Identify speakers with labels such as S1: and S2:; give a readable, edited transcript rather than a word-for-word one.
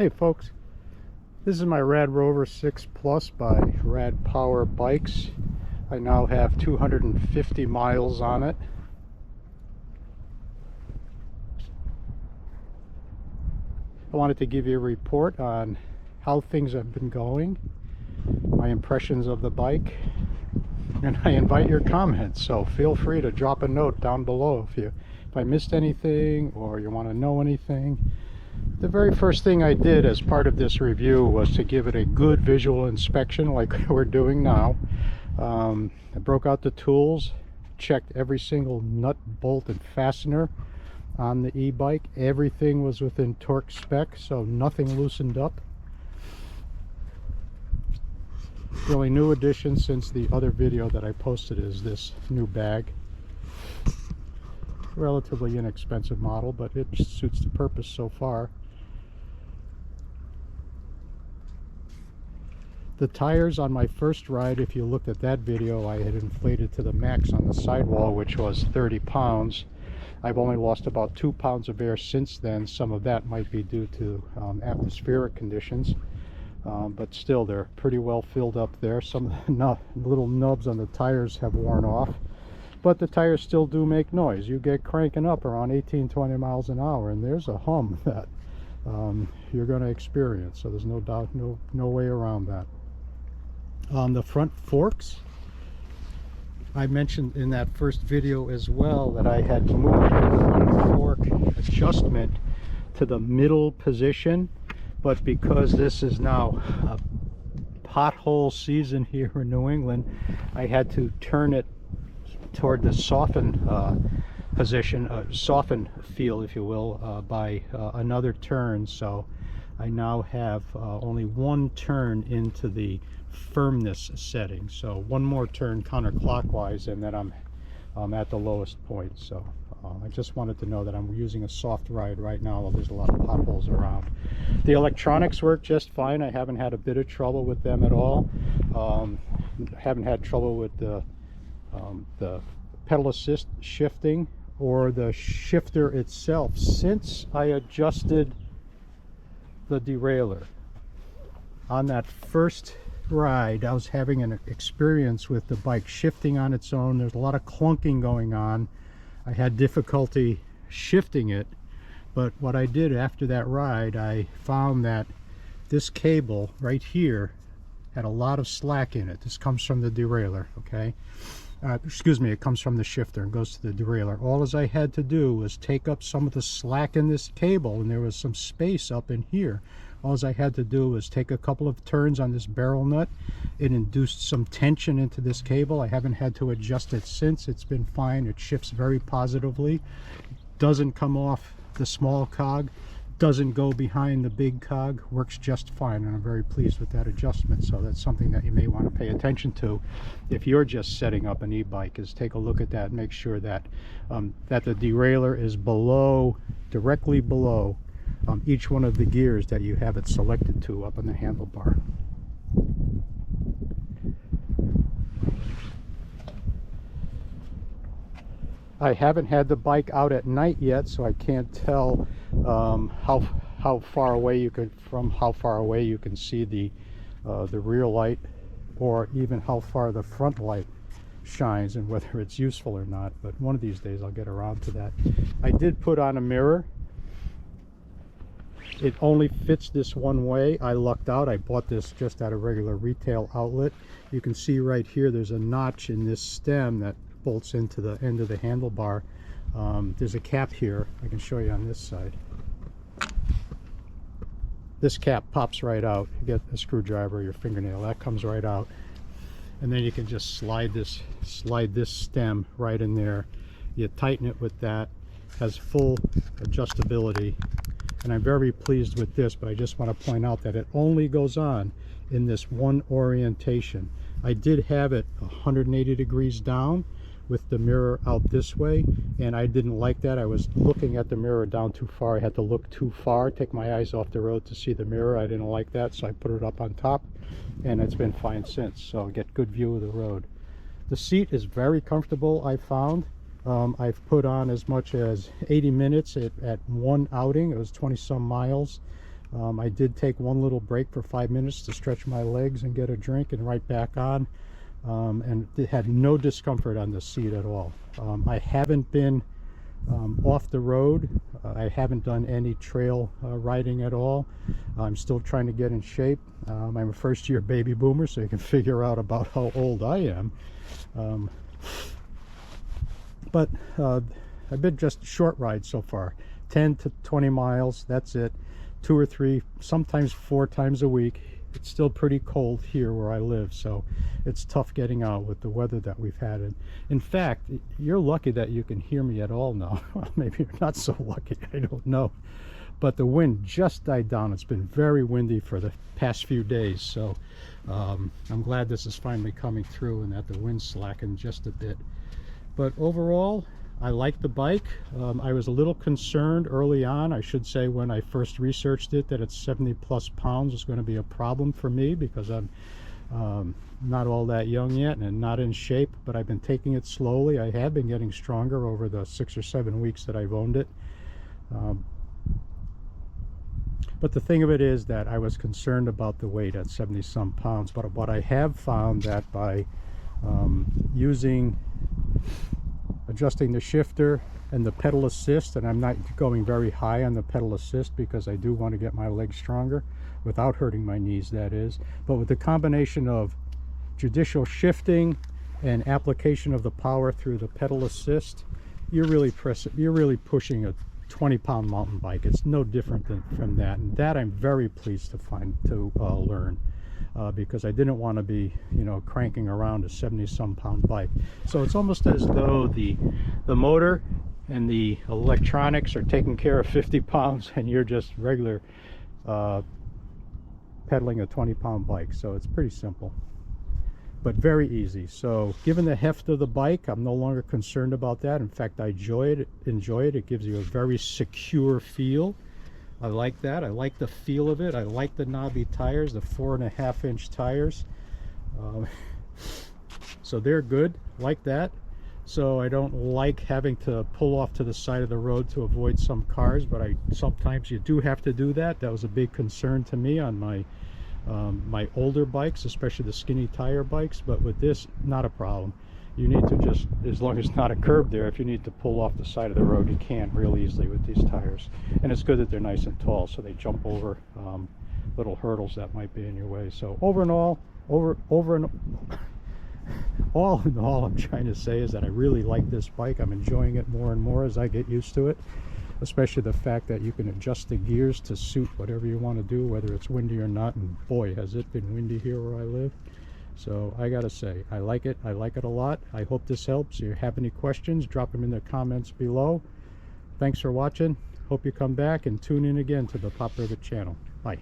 S1: Hey folks, this is my RadRover 6 Plus by RadPower Bikes. I now have 250 miles on it. I wanted to give you a report on how things have been going, my impressions of the bike, and I invite your comments, so feel free to drop a note down below if I missed anything or you want to know anything. The very first thing I did as part of this review was to give it a good visual inspection like we're doing now. I broke out the tools, checked every single nut, bolt, and fastener on the e-bike. Everything was within torque spec, so nothing loosened up. The only new addition since the other video that I posted is this new bag. Relatively inexpensive model, but it suits the purpose so far. The tires on my first ride, if you looked at that video, I had inflated to the max on the sidewall, which was 30 pounds. I've only lost about 2 pounds of air since then. Some of that might be due to atmospheric conditions, but still they're pretty well filled up there. Some of the little nubs on the tires have worn off, but the tires still do make noise. You get cranking up around 18-20 miles an hour and there's a hum that you're going to experience, so there's no doubt, no way around that. The front forks, I mentioned in that first video as well that I had moved the front fork adjustment to the middle position, but because this is now a pothole season here in New England, I had to turn it toward the soften position, soften feel, if you will, by another turn. So I now have only one turn into the firmness setting, so one more turn counterclockwise and then I'm at the lowest point. So I just wanted to know that I'm using a soft ride right now, while there's a lot of potholes around. The electronics work just fine. I haven't had a bit of trouble with them at all. Haven't had trouble with the pedal assist shifting or the shifter itself since I adjusted the derailleur. On that first ride, I was having an experience with the bike shifting on its own. There's a lot of clunking going on. I had difficulty shifting it, but what I did after that ride, I found that this cable right here had a lot of slack in it. This comes from the derailleur, okay? Excuse me, it comes from the shifter and goes to the derailleur. All as I had to do was take up some of the slack in this cable, and there was some space up in here. All I had to do was take a couple of turns on this barrel nut. It induced some tension into this cable. I haven't had to adjust it since. It's been fine. It shifts very positively. Doesn't come off the small cog. Doesn't go behind the big cog. Works just fine, and I'm very pleased with that adjustment. So that's something that you may want to pay attention to if you're just setting up an e-bike, is take a look at that. Make sure that that the derailleur is below, directly below each one of the gears that you have it selected to up on the handlebar. I haven't had the bike out at night yet, so I can't tell how far away you can see the rear light, or even how far the front light shines and whether it's useful or not. But one of these days I'll get around to that. I did put on a mirror. It only fits this one way. I lucked out. I bought this just at a regular retail outlet. You can see right here there's a notch in this stem that bolts into the end of the handlebar. There's a cap here. I can show you on this side. This cap pops right out. You get a screwdriver or your fingernail, that comes right out, and then you can just slide this stem right in there. You tighten it with that. Has full adjustability, and I'm very pleased with this, but I just want to point out that it only goes on in this one orientation. I did have it 180 degrees down with the mirror out this way, and I didn't like that. I was looking at the mirror down too far. I had to look too far, take my eyes off the road to see the mirror. I didn't like that, so I put it up on top, and it's been fine since, so I get good view of the road. The seat is very comfortable, I found. I've put on as much as 80 minutes at one outing. It was 20 some miles. I did take one little break for 5 minutes to stretch my legs and get a drink, and right back on. And it had no discomfort on the seat at all. I haven't been off the road. I haven't done any trail riding at all. I'm still trying to get in shape. I'm a first-year baby boomer, so you can figure out about how old I am. But I've been just short rides so far, 10 to 20 miles, that's it. 2 or 3, sometimes 4 times a week. It's still pretty cold here where I live, so it's tough getting out with the weather that we've had. And in fact, you're lucky that you can hear me at all now. Well, maybe you're not so lucky, I don't know. But the wind just died down. It's been very windy for the past few days, so I'm glad this is finally coming through and that the wind's slackened just a bit. But overall, I like the bike. I was a little concerned early on, I should say, when I first researched it, that it's 70 plus pounds is going to be a problem for me, because I'm not all that young yet and not in shape. But I've been taking it slowly. I have been getting stronger over the 6 or 7 weeks that I've owned it. But the thing of it is that I was concerned about the weight at 70 some pounds. But what I have found that by adjusting the shifter and the pedal assist, and I'm not going very high on the pedal assist because I do want to get my legs stronger without hurting my knees, that is. But with the combination of judicial shifting and application of the power through the pedal assist, you're really pushing a 20-pound mountain bike. It's no different from that, and that I'm very pleased to learn. Because I didn't want to be, you know, cranking around a 70-some pound bike. So it's almost as though the motor and the electronics are taking care of 50 pounds and you're just regular pedaling a 20-pound bike. So it's pretty simple, but very easy. So given the heft of the bike, I'm no longer concerned about that. In fact, I enjoy it. It gives you a very secure feel. I like that. I like the feel of it. I like the knobby tires, the 4.5-inch tires. So they're good, like that. So I don't like having to pull off to the side of the road to avoid some cars, but sometimes you do have to do that. That was a big concern to me on my my older bikes, especially the skinny tire bikes. But with this, not a problem. You need to just, as long as it's not a curb there, if you need to pull off the side of the road, you can real easily with these tires. And it's good that they're nice and tall, so they jump over little hurdles that might be in your way. So all in all, I'm trying to say is that I really like this bike. I'm enjoying it more and more as I get used to it, especially the fact that you can adjust the gears to suit whatever you want to do, whether it's windy or not. And boy, has it been windy here where I live. So I gotta say, I like it a lot. I hope this helps. If you have any questions, drop them in the comments below. Thanks for watching. Hope you come back and tune in again to the Pop Rivet channel. Bye.